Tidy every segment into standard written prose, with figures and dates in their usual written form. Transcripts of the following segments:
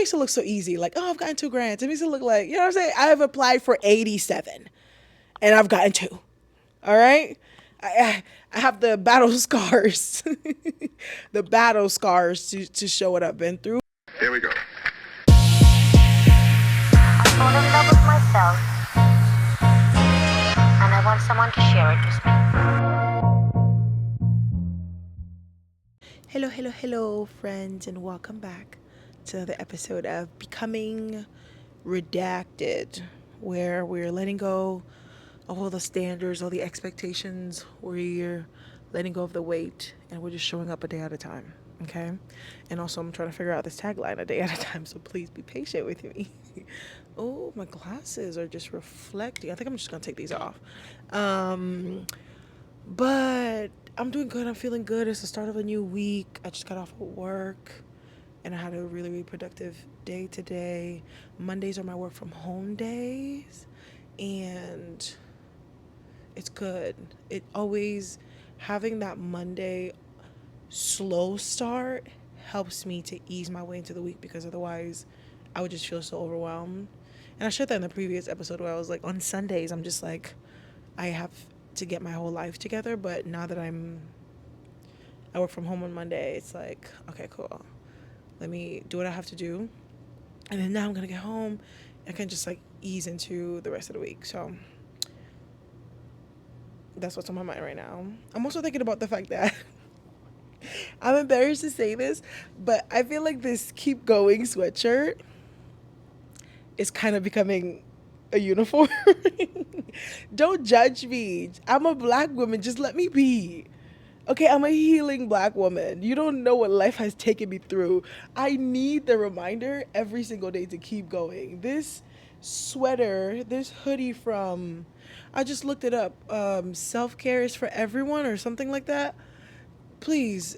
makes it look so easy. Like, oh, I've gotten 2 grants. It makes it look like, you know what I'm saying? I've applied for 87 and I've gotten 2. All right. I have the battle scars, the battle scars to show what I've been through. Here we go. I fall in love with myself, and I want someone to share it with me. Hello, friends, and welcome back to another episode of Becoming Redacted, where we're letting go of all the standards, all the expectations. We're letting go of the weight, and we're just showing up a day at a time, okay? And also, I'm trying to figure out this tagline a day at a time, so please be patient with me. Oh, my glasses are just reflecting. I think I'm just gonna take these off. But I'm doing good. I'm feeling good. It's the start of a new week. I just got off of work and I had a really, really productive day today. Mondays are my work from home days and it's good. It always, having that Monday slow start helps me to ease my way into the week, because otherwise I would just feel so overwhelmed. And I shared that in the previous episode where I was like, on Sundays, I'm just like, I have to get my whole life together. But now that I work from home on Monday, it's like, okay, cool. Let me do what I have to do. And then now I'm going to get home. I can just like ease into the rest of the week. So that's what's on my mind right now. I'm also thinking about the fact that I'm embarrassed to say this, but I feel like this keep going sweatshirt is kind of becoming a uniform. Don't judge me. I'm a black woman. Just let me be. Okay, I'm a healing black woman. You don't know what life has taken me through. I need the reminder every single day to keep going. This sweater, this hoodie from, I just looked it up. Self-care is for everyone or something like that. Please,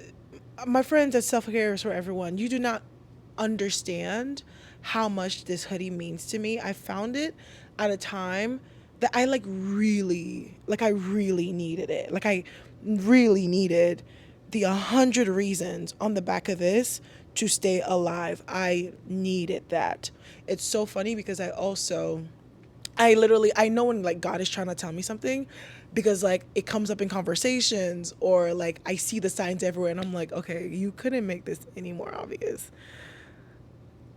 my friends at Self-Care is for Everyone, you do not understand how much this hoodie means to me. I found it at a time that I I really needed it. Like I really needed the 100 reasons on the back of this to stay alive. I needed that. It's so funny because I know when like God is trying to tell me something, because like it comes up in conversations or like I see the signs everywhere and I'm like, okay, you couldn't make this any more obvious.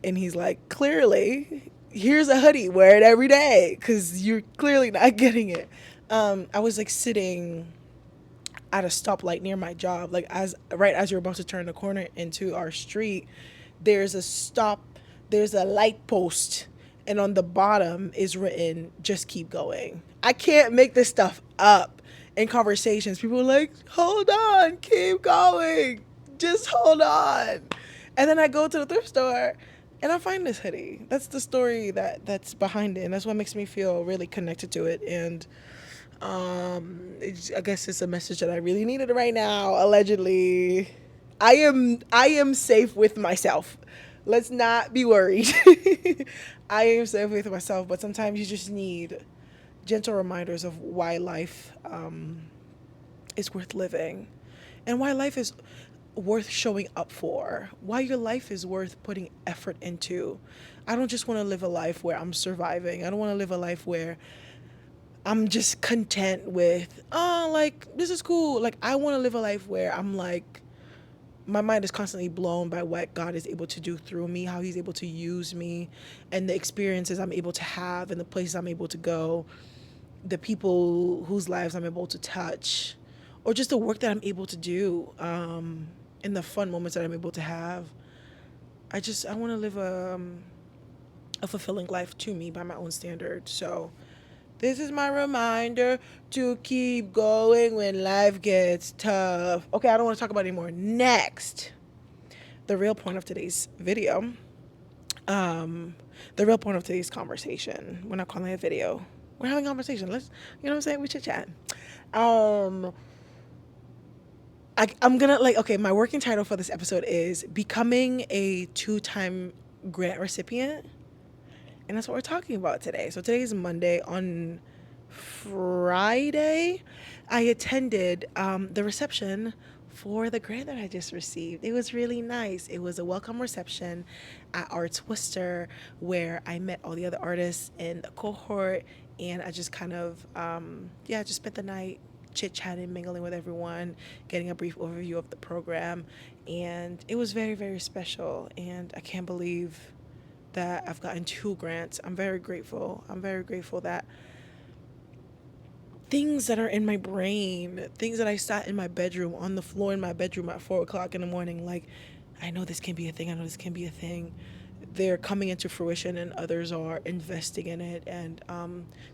And he's like, clearly, here's a hoodie, wear it every day because you're clearly not getting it. I was like sitting at a stoplight near my job, like right as you're about to turn the corner into our street, there's a light post, and on the bottom is written, just keep going. I can't make this stuff up. In conversations, people are like, hold on, keep going, just hold on. And then I go to the thrift store and I find this hoodie. That's the story that's behind it, and that's what makes me feel really connected to it. And I guess it's a message that I really needed right now. Allegedly, I am safe with myself. Let's not be worried. I am safe with myself, but sometimes you just need gentle reminders of why life is worth living, and why life is worth showing up for, why your life is worth putting effort into. I don't just want to live a life where I'm surviving. I don't want to live a life where I'm just content with, oh, like, this is cool. Like, I want to live a life where I'm like, my mind is constantly blown by what God is able to do through me, how he's able to use me, and the experiences I'm able to have, and the places I'm able to go, the people whose lives I'm able to touch, or just the work that I'm able to do, and the fun moments that I'm able to have. I want to live a fulfilling life to me by my own standards. So this is my reminder to keep going when life gets tough. Okay, I don't want to talk about it anymore. Next, the real point of today's video, the real point of today's conversation. We're not calling it a video. We're having a conversation. Let's, you know what I'm saying? We chit chat. I'm gonna okay, my working title for this episode is Becoming a 2-time grant recipient. And that's what we're talking about today. So today is Monday. On Friday, I attended the reception for the grant that I just received. It was really nice. It was a welcome reception at Arts Worcester where I met all the other artists in the cohort, and I just kind of, yeah, just spent the night chit chatting, mingling with everyone, getting a brief overview of the program. And it was very, very special. And I can't believe that I've gotten two grants. I'm very grateful. I'm very grateful that things that are in my brain, things that I sat in my bedroom, on the floor in my bedroom at 4 o'clock in the morning, like, I know this can be a thing, I know this can be a thing. They're coming into fruition, and others are investing in it and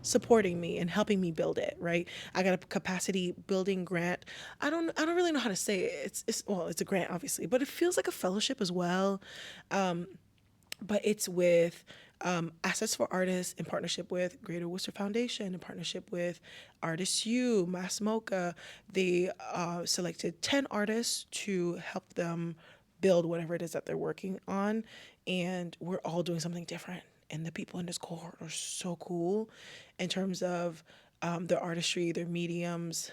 supporting me and helping me build it. Right, I got a capacity building grant. I don't really know how to say it. It's well, it's a grant obviously, but it feels like a fellowship as well. But it's with Assets for Artists in partnership with Greater Worcester Foundation, in partnership with Artists U, Mass Mocha. They selected 10 artists to help them build whatever it is that they're working on. And we're all doing something different. And the people in this cohort are so cool in terms of their artistry, their mediums,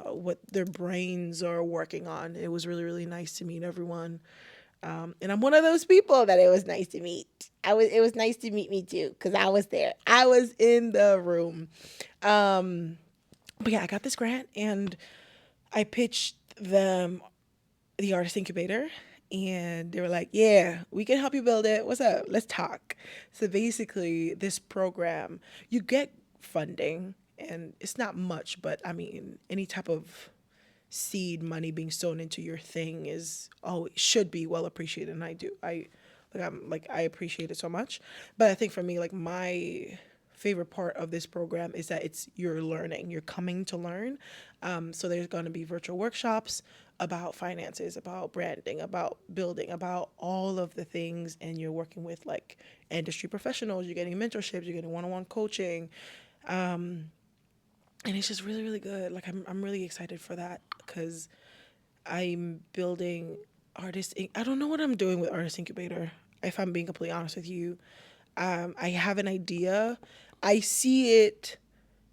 what their brains are working on. It was really, really nice to meet everyone. And I'm one of those people that it was nice to meet. It was nice to meet me too, because I was there. I was in the room. But yeah, I got this grant and I pitched them the artist incubator, and they were like, yeah, we can help you build it. What's up? Let's talk. So basically, this program, you get funding, and it's not much, but I mean, any type of seed money being sown into your thing is always should be well appreciated, and I do. I appreciate it so much. But I think for me, like, my favorite part of this program is that it's you're learning, you're coming to learn. So there's going to be virtual workshops about finances, about branding, about building, about all of the things, and you're working with like industry professionals, you're getting mentorships, you're getting one-on-one coaching. And it's just really, really good. Like, I'm really excited for that because I'm building I don't know what I'm doing with Artist Incubator, if I'm being completely honest with you. I have an idea. I see it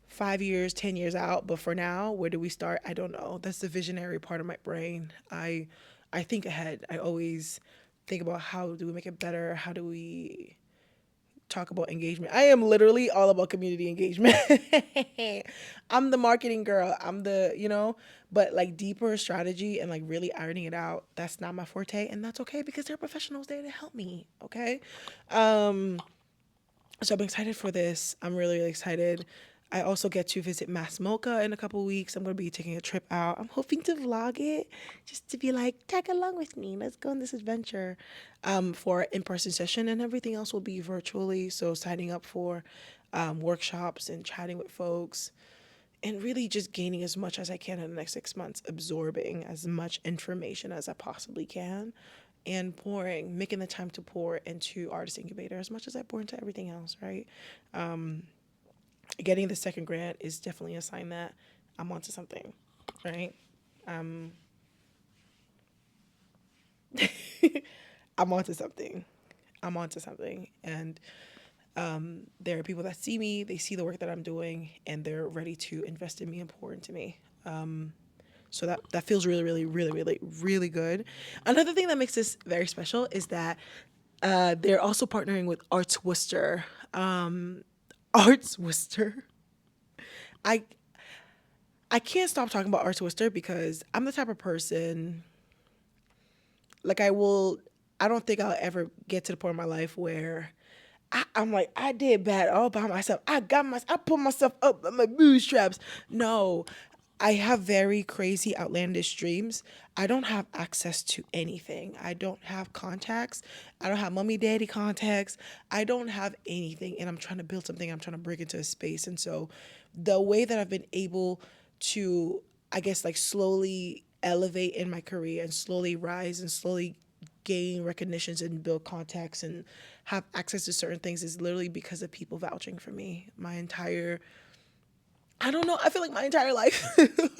5 years, 10 years out, but for now, where do we start? I don't know. That's the visionary part of my brain. I think ahead. I always think about how do we make it better? How do we talk about engagement? I am literally all about community engagement. I'm the marketing girl. I'm the, but like deeper strategy and like really ironing it out, that's not my forte. And that's okay because there are professionals there to help me. Okay. So I'm excited for this. I'm really, really excited. I also get to visit Mass Mocha in a couple weeks. I'm going to be taking a trip out. I'm hoping to vlog it just to be like, tag along with me. Let's go on this adventure for in-person session, and everything else will be virtually. So signing up for workshops and chatting with folks and really just gaining as much as I can in the next 6 months, absorbing as much information as I possibly can and making the time to pour into Artist Incubator as much as I pour into everything else, right? Getting the second grant is definitely a sign that I'm onto something, right? I'm onto something. I'm onto something. And there are people that see me, they see the work that I'm doing, and they're ready to invest in me and pour into me. So that feels really, really, really, really, really good. Another thing that makes this very special is that they're also partnering with Arts Worcester. Arts Worcester. I I can't stop talking about Arts Worcester because I'm the type of person, like, I don't think I'll ever get to the point in my life where I'm like, I did bad all by myself. I put myself up on my bootstraps. No, I have very crazy, outlandish dreams. I don't have access to anything. I don't have contacts. I don't have mommy, daddy contacts. I don't have anything. And I'm trying to build something. I'm trying to break into a space. And so the way that I've been able to, I guess, like, slowly elevate in my career and slowly rise and slowly gain recognitions and build contacts and have access to certain things is literally because of people vouching for me. I don't know, I feel like my entire life,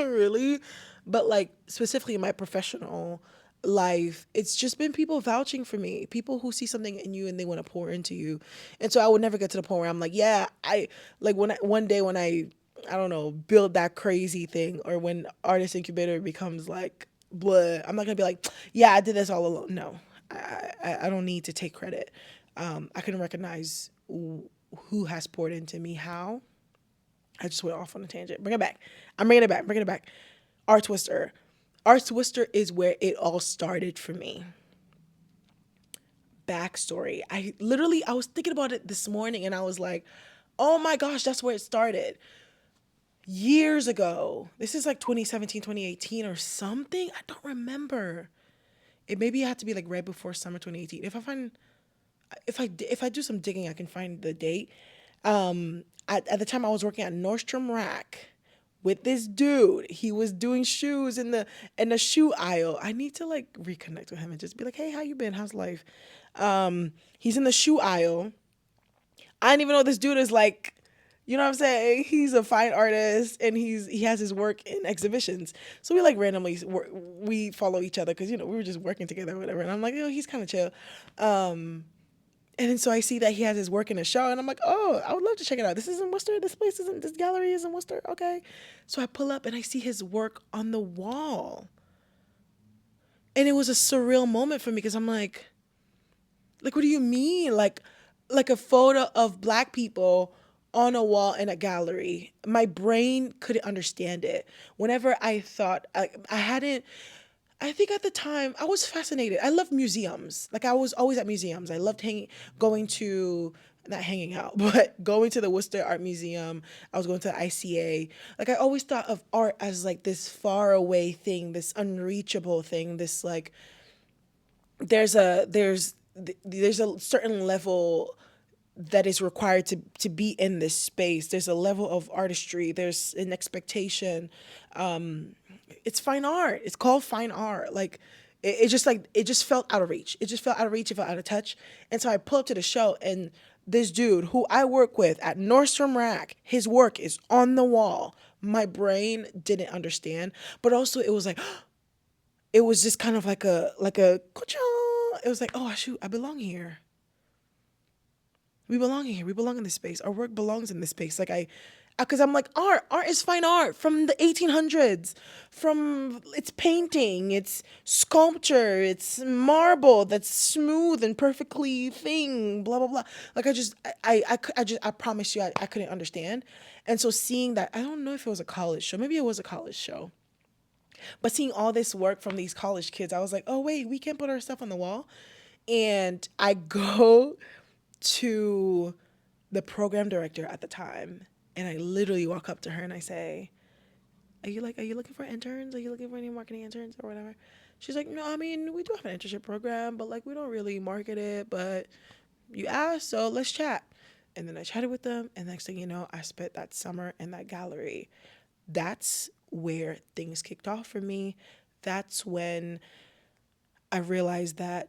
really, but like specifically in my professional life, it's just been people vouching for me, people who see something in you and they want to pour into you. And so I would never get to the point where I'm like, yeah, I like one day when I don't know, build that crazy thing, or when Artist Incubator becomes like blah. I'm not gonna be like, yeah, I did this all alone. No, I don't need to take credit. I can recognize who has poured into me. How? I just went off on a tangent. Bring it back. I'm bringing it back. Bringing it back. Art Twister. Art Twister is where it all started for me. Backstory. I was thinking about it this morning and I was like, oh my gosh, that's where it started. Years ago. This is like 2017, 2018 or something. I don't remember. It maybe had to be like right before summer 2018. If I do some digging, I can find the date. At the time I was working at Nordstrom Rack with this dude. He was doing shoes in the shoe aisle. I need to like reconnect with him and just be like, hey, how you been? How's life? He's in the shoe aisle. I didn't even know this dude is like, you know what I'm saying? He's a fine artist and he has his work in exhibitions. So we like randomly we follow each other because we were just working together or whatever. And I'm like, he's kind of chill. And then so I see that he has his work in a show, and I'm like, oh, I would love to check it out. This is in Worcester. This gallery is in Worcester. Okay. So I pull up and I see his work on the wall. And it was a surreal moment for me because I'm like, what do you mean? Like a photo of black people on a wall in a gallery. My brain couldn't understand it. Whenever I thought I hadn't, I think at the time I was fascinated. I loved museums. Like I was always at museums. I loved going to, not hanging out, but going to the Worcester Art Museum. I was going to the ICA. Like I always thought of art as like this far away thing, this unreachable thing, this like there's a certain level that is required to be in this space. There's a level of artistry. There's an expectation. It's fine art. It's called fine art. Like it just felt out of reach. It just felt out of reach. It felt out of touch. And so I pull up to the show, and this dude who I work with at Nordstrom Rack, his work is on the wall. My brain didn't understand, but also it was like, it was just kind of like a it was like, oh shoot, I belong here. We belong here. We belong in this space. Our work belongs in this space. Like because I'm like, art is fine art from the 1800s. From it's painting, it's sculpture, it's marble that's smooth and perfectly thing. Blah blah blah. Like I promise you, I couldn't understand. And so seeing that, I don't know if it was a college show. Maybe it was a college show. But seeing all this work from these college kids, I was like, oh wait, we can't put our stuff on the wall. And I go to the program director at the time, and I literally walk up to her and I say, are you looking for interns? Are you looking for any marketing interns or whatever? She's like, no, I mean, we do have an internship program, but like we don't really market it, but you asked, so let's chat. And then I chatted with them, and next thing you know, I spent that summer in that gallery. That's where things kicked off for me. That's when I realized that,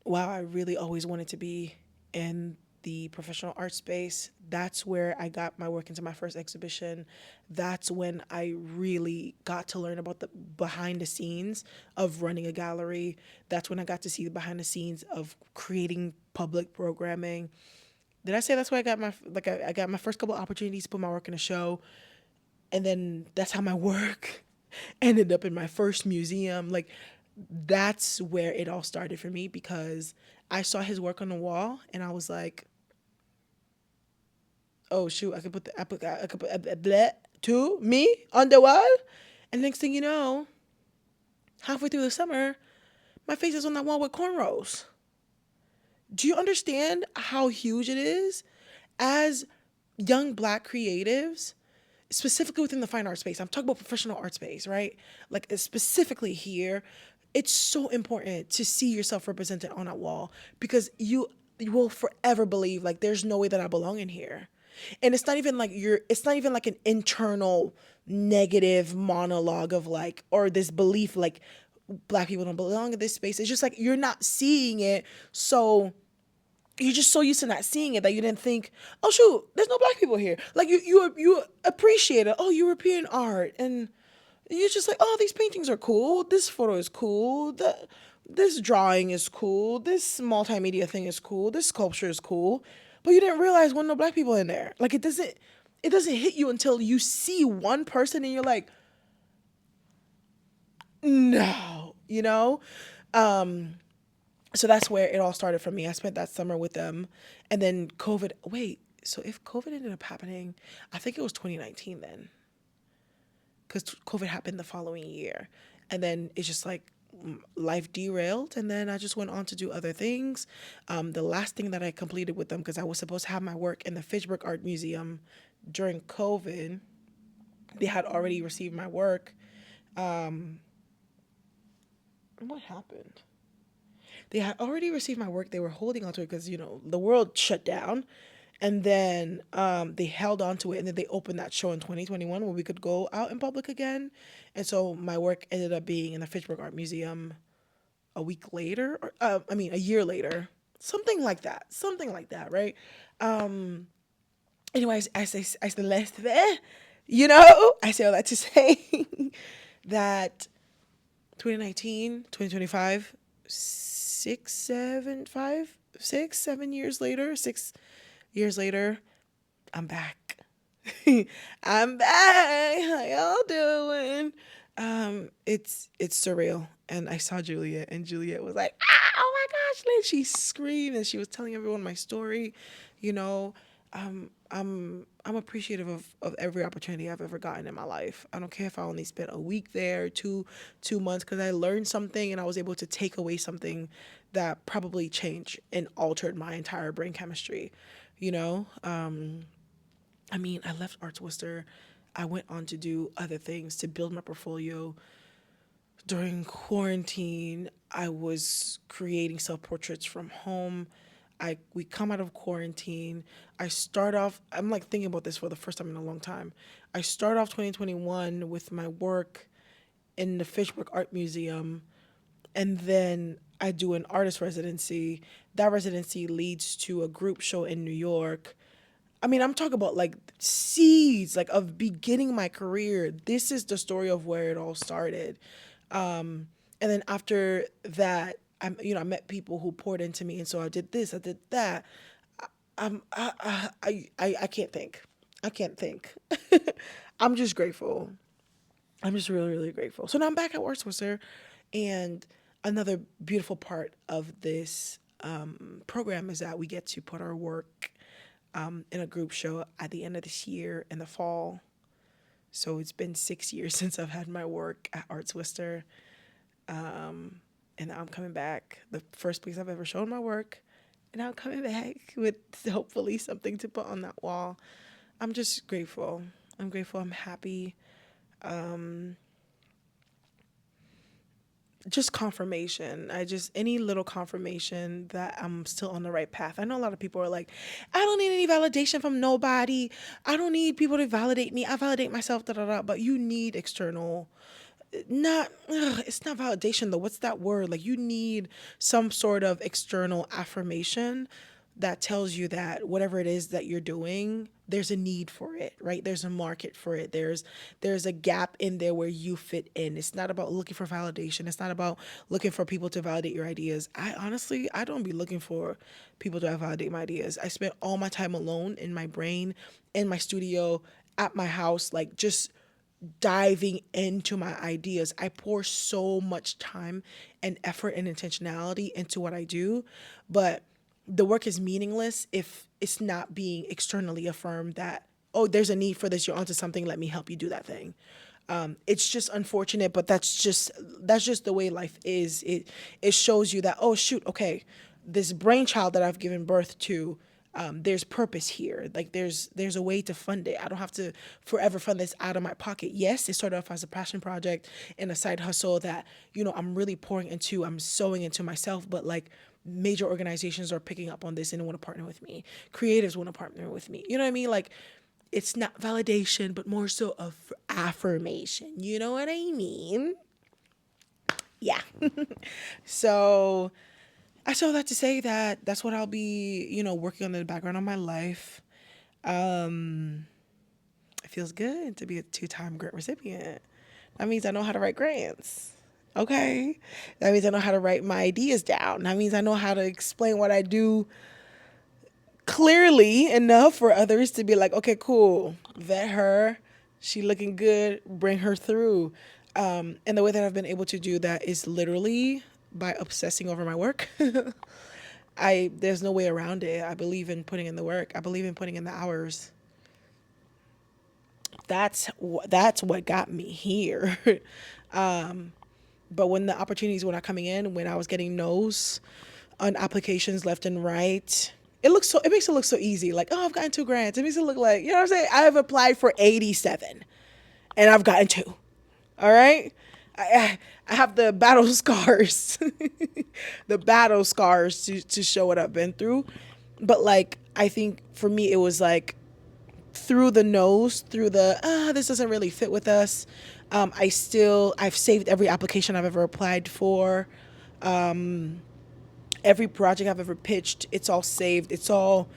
wow, I really always wanted to be in the professional art space. That's where I got my work into my first exhibition. That's when I really got to learn about the behind the scenes of running a gallery. That's when I got to see the behind the scenes of creating public programming. Did I say that's where I got I got my first couple opportunities to put my work in a show? And then that's how my work ended up in my first museum. Like that's where it all started for me, because I saw his work on the wall and I was like, oh shoot, I could put a bleh to me on the wall. And next thing you know, halfway through the summer, my face is on that wall with cornrows. Do you understand how huge it is as young black creatives, specifically within the fine art space? I'm talking about professional art space, right? Like specifically here, it's so important to see yourself represented on that wall, because you will forever believe like there's no way that I belong in here. And it's not even like an internal negative monologue of like, or this belief like black people don't belong in this space. It's just like you're not seeing it. So you're just so used to not seeing it that you didn't think, oh shoot, there's no black people here. Like you appreciate it. Oh, European art, and you're just like, oh, these paintings are cool. This photo is cool. This drawing is cool. This multimedia thing is cool. This sculpture is cool. But you didn't realize when no black people in there. Like it doesn't hit you until you see one person and you're like, No, you know? Um, so that's where it all started for me. I spent that summer with them. And then COVID, wait, so if COVID ended up happening, I think it was 2019 then, because COVID happened the following year. And then it's just like life derailed. And then I just went on to do other things. The last thing that I completed with them, because I was supposed to have my work in the Fitchburg Art Museum during COVID, they had already received my work. What happened? They had already received my work. They were holding on to it because, the world shut down. And then they held on to it. And then they opened that show in 2021 where we could go out in public again. And so my work ended up being in the Fitchburg Art Museum a week later, or a year later. Something like that. Something like that, right? Anyways, I say less there. I say all that to say that 2019, 2025, 7 years later, 6 years later, I'm back. I'm back. How y'all doing? It's surreal. And I saw Juliet, and Juliet was like, oh my gosh, Lynn. She screamed, and she was telling everyone my story. You know, I'm appreciative of every opportunity I've ever gotten in my life. I don't care if I only spent a week there, two months, because I learned something and I was able to take away something that probably changed and altered my entire brain chemistry. You know, I left Arts Worcester. I went on to do other things to build my portfolio. During quarantine, I was creating self portraits from home. We come out of quarantine. I start off. I'm like thinking about this for the first time in a long time. I start off 2021 with my work in the Fitchburg Art Museum, and then I do an artist residency. That residency leads to a group show in New York. I'm talking about like seeds, like of beginning my career. This is the story of where it all started. And then after that, I met people who poured into me, and so I did this, I did that. I can't think. I can't think. I'm just grateful. I'm just really, really grateful. So now I'm back at Worcester, and another beautiful part of this program is that we get to put our work in a group show at the end of this year in the fall. So it's been 6 years since I've had my work at Arts Worcester, and I'm coming back. The first place I've ever shown my work, and I'm coming back with hopefully something to put on that wall. I'm just grateful. I'm grateful. I'm happy. Just confirmation. Any little confirmation that I'm still on the right path. I know a lot of people are like, I don't need any validation from nobody. I don't need people to validate me. I validate myself, da da da. But you need external, it's not validation though. What's that word? Like, you need some sort of external affirmation that tells you that whatever it is that you're doing, there's a need for it, right? There's a market for it. There's a gap in there where you fit in. It's not about looking for validation. It's not about looking for people to validate your ideas. I don't be looking for people to validate my ideas. I spend all my time alone in my brain, in my studio, at my house, like just diving into my ideas. I pour so much time and effort and intentionality into what I do, but the work is meaningless if it's not being externally affirmed that, oh, there's a need for this, you're onto something, let me help you do that thing. It's just unfortunate, but that's just the way life is. It shows you that, oh shoot, okay, this brainchild that I've given birth to, there's purpose here. Like there's a way to fund it. I don't have to forever fund this out of my pocket. Yes, it started off as a passion project and a side hustle that, I'm really pouring into, I'm sowing into myself, but like major organizations are picking up on this and want to partner with me. Creatives want to partner with me. You know what I mean? Like, it's not validation, but more so of affirmation. You know what I mean? Yeah. So I saw that to say that that's what I'll be, working on in the background of my life. It feels good to be a 2-time grant recipient. That means I know how to write grants. Okay. That means I know how to write my ideas down. That means I know how to explain what I do clearly enough for others to be like, okay, cool. Vet her. She looking good. Bring her through. And the way that I've been able to do that is literally by obsessing over my work. There's no way around it. I believe in putting in the work. I believe in putting in the hours. That's what got me here. But when the opportunities were not coming in, when I was getting no's on applications left and right, it makes it look so easy. Like, oh, I've gotten 2 grants. It makes it look like, you know what I'm saying? I've applied for 87 and I've gotten 2. All right. I have the battle scars, the battle scars to show what I've been through. But like, I think for me, it was like through the nose, through the, this doesn't really fit with us. I've saved every application I've ever applied for. Every project I've ever pitched, it's all saved. It's all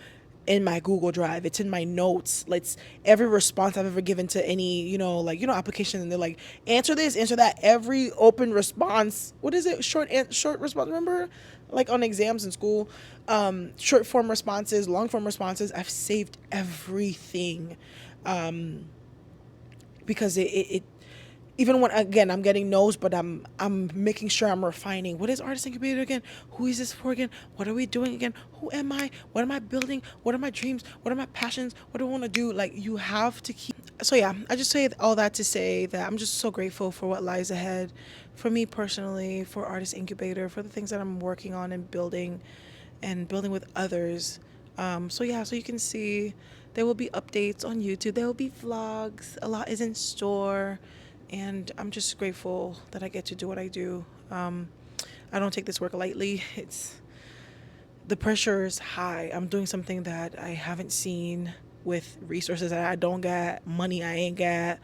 in my Google Drive. It's in my notes. Like every response I've ever given to any, application, and they're like, answer this, answer that. Every open response, what is it? Short response. Remember, like on exams in school, short form responses, long form responses. I've saved everything, because it even when, again, I'm getting no's, but I'm making sure I'm refining. What is Artist Incubator again? Who is this for again? What are we doing again? Who am I? What am I building? What are my dreams? What are my passions? What do I want to do? Like, you have to keep. So yeah, I just say all that to say that I'm just so grateful for what lies ahead for me personally, for Artist Incubator, for the things that I'm working on and building with others. So yeah, so you can see there will be updates on YouTube. There will be vlogs. A lot is in store. And I'm just grateful that I get to do what I do. I don't take this work lightly. The pressure is high. I'm doing something that I haven't seen, with resources that I don't got, money I ain't got.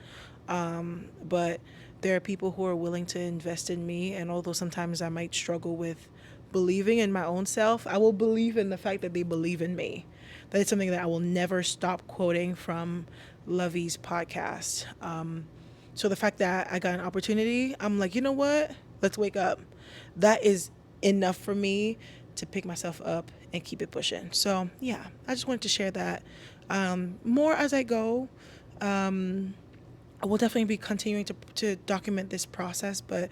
But there are people who are willing to invest in me. And although sometimes I might struggle with believing in my own self, I will believe in the fact that they believe in me. That is something that I will never stop quoting from Lovey's podcast. So the fact that I got an opportunity, I'm like, you know what? Let's wake up. That is enough for me to pick myself up and keep it pushing. So yeah, I just wanted to share that. More as I go. I will definitely be continuing to document this process, but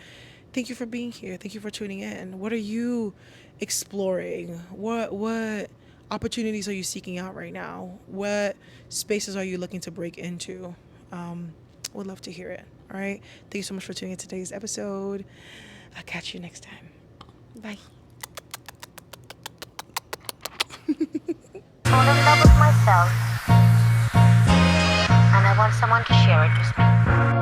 thank you for being here. Thank you for tuning in. What are you exploring? What opportunities are you seeking out right now? What spaces are you looking to break into? Would love to hear it. All right. Thank you so much for tuning in today's episode. I'll catch you next time. Bye. Fall in love with myself, and I want someone to share it with me.